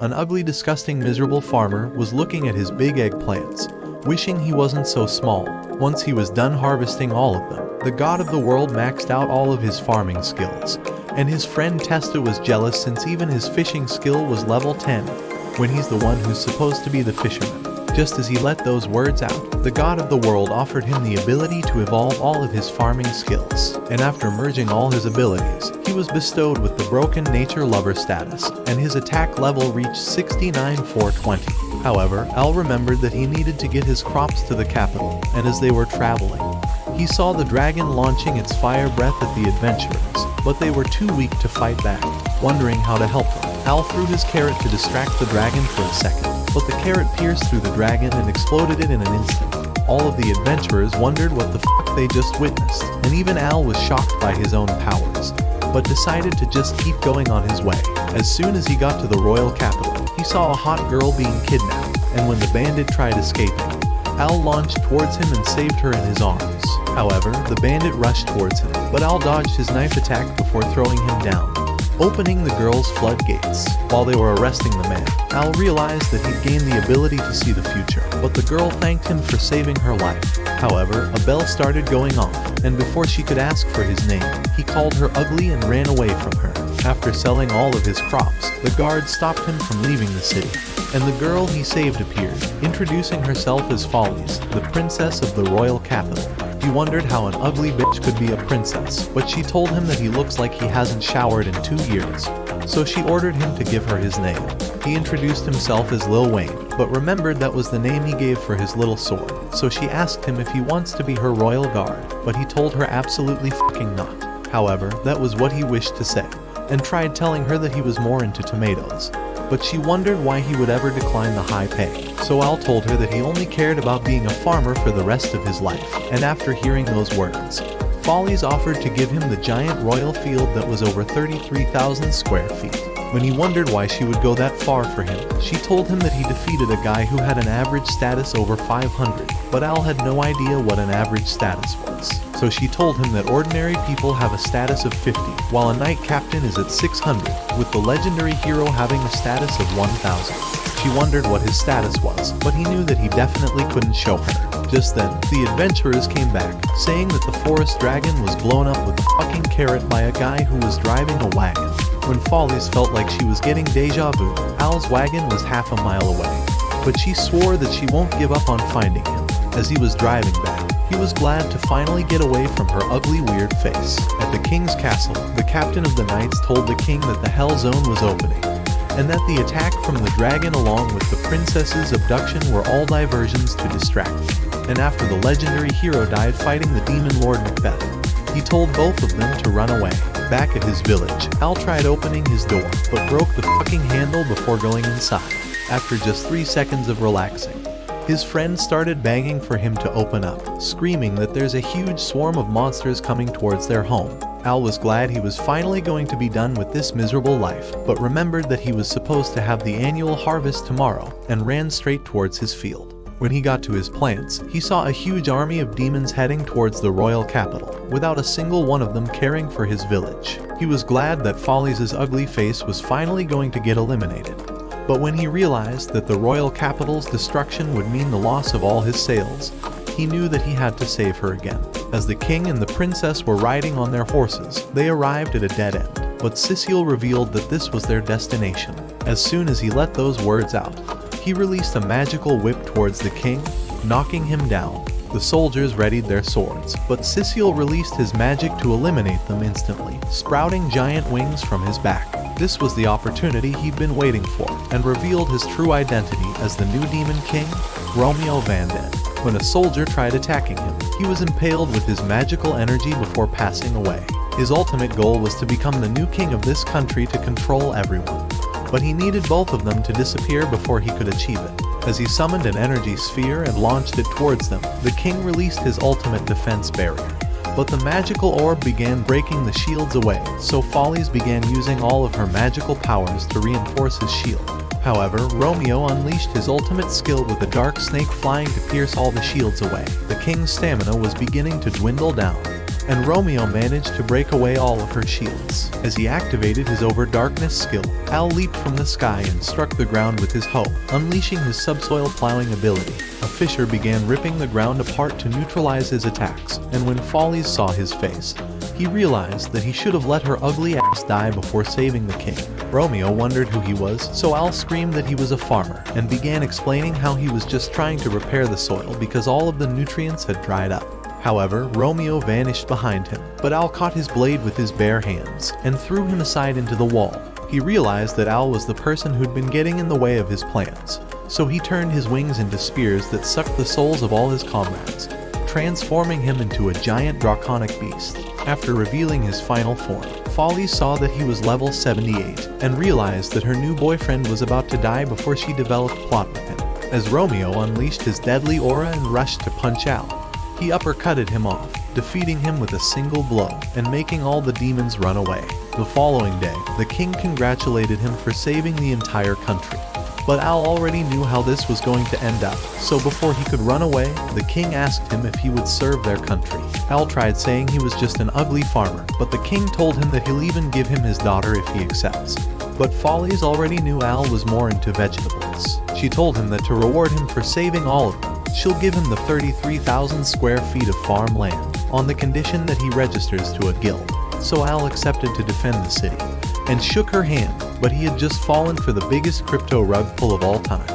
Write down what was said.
an ugly, disgusting, miserable farmer, was looking at his big eggplants, wishing he wasn't so small. Once he was done harvesting all of them, the god of the world maxed out all of his farming skills, and his friend Testa was jealous since even his fishing skill was level 10, when he's the one who's supposed to be the fisherman. Just as he let those words out, the god of the world offered him the ability to evolve all of his farming skills, and after merging all his abilities, he was bestowed with the broken nature lover status, and his attack level reached 69,420. However, Al remembered that he needed to get his crops to the capital, and as they were traveling, he saw the dragon launching its fire breath at the adventurers, but they were too weak to fight back. Wondering how to help them, Al threw his carrot to distract the dragon for a second, but the carrot pierced through the dragon and exploded it in an instant. All of the adventurers wondered what the fuck they just witnessed, and even Al was shocked by his own powers, but decided to just keep going on his way. As soon as he got to the royal capital, he saw a hot girl being kidnapped, and when the bandit tried escaping, Al launched towards him and saved her in his arms. However, the bandit rushed towards him, but Al dodged his knife attack before throwing him down, opening the girl's floodgates. While they were arresting the man, Al realized that he'd gained the ability to see the future, but the girl thanked him for saving her life. However, a bell started going off, and before she could ask for his name, he called her ugly and ran away from her. After selling all of his crops, the guard stopped him from leaving the city, and the girl he saved appeared, introducing herself as Follies, the princess of the royal capital. He wondered how an ugly bitch could be a princess, but she told him that he looks like he hasn't showered in 2 years, so she ordered him to give her his name. He introduced himself as Lil Wayne, but remembered that was the name he gave for his little sword, so she asked him if he wants to be her royal guard, but he told her absolutely fucking not. However, that was what he wished to say, and tried telling her that he was more into tomatoes, but she wondered why he would ever decline the high pay. So Al told her that he only cared about being a farmer for the rest of his life, and after hearing those words, Follies offered to give him the giant royal field that was over 33,000 square feet. When he wondered why she would go that far for him, she told him that he defeated a guy who had an average status over 500, but Al had no idea what an average status was. So she told him that ordinary people have a status of 50, while a knight captain is at 600, with the legendary hero having a status of 1,000. She wondered what his status was, but he knew that he definitely couldn't show her. Just then, the adventurers came back, saying that the forest dragon was blown up with a fucking carrot by a guy who was driving a wagon. When Follies felt like she was getting deja vu, Al's wagon was half a mile away, but she swore that she won't give up on finding him. As he was driving back, he was glad to finally get away from her ugly, weird face. At the king's castle, the captain of the knights told the king that the Hell Zone was opening, and that the attack from the dragon along with the princess's abduction were all diversions to distract them. And after the legendary hero died fighting the demon lord Macbeth, he told both of them to run away. Back at his village, Al tried opening his door, but broke the fucking handle before going inside. After just 3 seconds of relaxing, his friend started begging for him to open up, screaming that there's a huge swarm of monsters coming towards their home. Al was glad he was finally going to be done with this miserable life, but remembered that he was supposed to have the annual harvest tomorrow, and ran straight towards his field. When he got to his plants, he saw a huge army of demons heading towards the royal capital, without a single one of them caring for his village. He was glad that Follies' ugly face was finally going to get eliminated. But when he realized that the royal capital's destruction would mean the loss of all his sales, he knew that he had to save her again. As the king and the princess were riding on their horses, they arrived at a dead end, but Cecile revealed that this was their destination. As soon as he let those words out, he released a magical whip towards the king, knocking him down. The soldiers readied their swords, but Cecile released his magic to eliminate them instantly, sprouting giant wings from his back. This was the opportunity he'd been waiting for, and revealed his true identity as the new demon king, Romeo Van Den. When a soldier tried attacking him, he was impaled with his magical energy before passing away. His ultimate goal was to become the new king of this country to control everyone, but he needed both of them to disappear before he could achieve it. As he summoned an energy sphere and launched it towards them, the king released his ultimate defense barrier. But the magical orb began breaking the shields away, so Follies began using all of her magical powers to reinforce his shield. However, Romeo unleashed his ultimate skill with a dark snake flying to pierce all the shields away. The king's stamina was beginning to dwindle down, and Romeo managed to break away all of her shields. As he activated his Over Darkness skill, Al leaped from the sky and struck the ground with his hoe, unleashing his subsoil plowing ability. A fissure began ripping the ground apart to neutralize his attacks, and when Follies saw his face, he realized that he should have let her ugly ass die before saving the king. Romeo wondered who he was, so Al screamed that he was a farmer, and began explaining how he was just trying to repair the soil because all of the nutrients had dried up. However, Romeo vanished behind him, but Al caught his blade with his bare hands, and threw him aside into the wall. He realized that Al was the person who'd been getting in the way of his plans, so he turned his wings into spears that sucked the souls of all his comrades, transforming him into a giant draconic beast. After revealing his final form, Follies saw that he was level 78, and realized that her new boyfriend was about to die before she developed a plot with him. As Romeo unleashed his deadly aura and rushed to punch Al, he uppercutted him off, defeating him with a single blow, and making all the demons run away. The following day, the king congratulated him for saving the entire country. But Al already knew how this was going to end up, so before he could run away, the king asked him if he would serve their country. Al tried saying he was just an ugly farmer, but the king told him that he'll even give him his daughter if he accepts. But Follies already knew Al was more into vegetables. She told him that to reward him for saving all of them, she'll give him the 33,000 square feet of farmland, on the condition that he registers to a guild. So Al accepted to defend the city, and shook her hand, but he had just fallen for the biggest crypto rug pull of all time.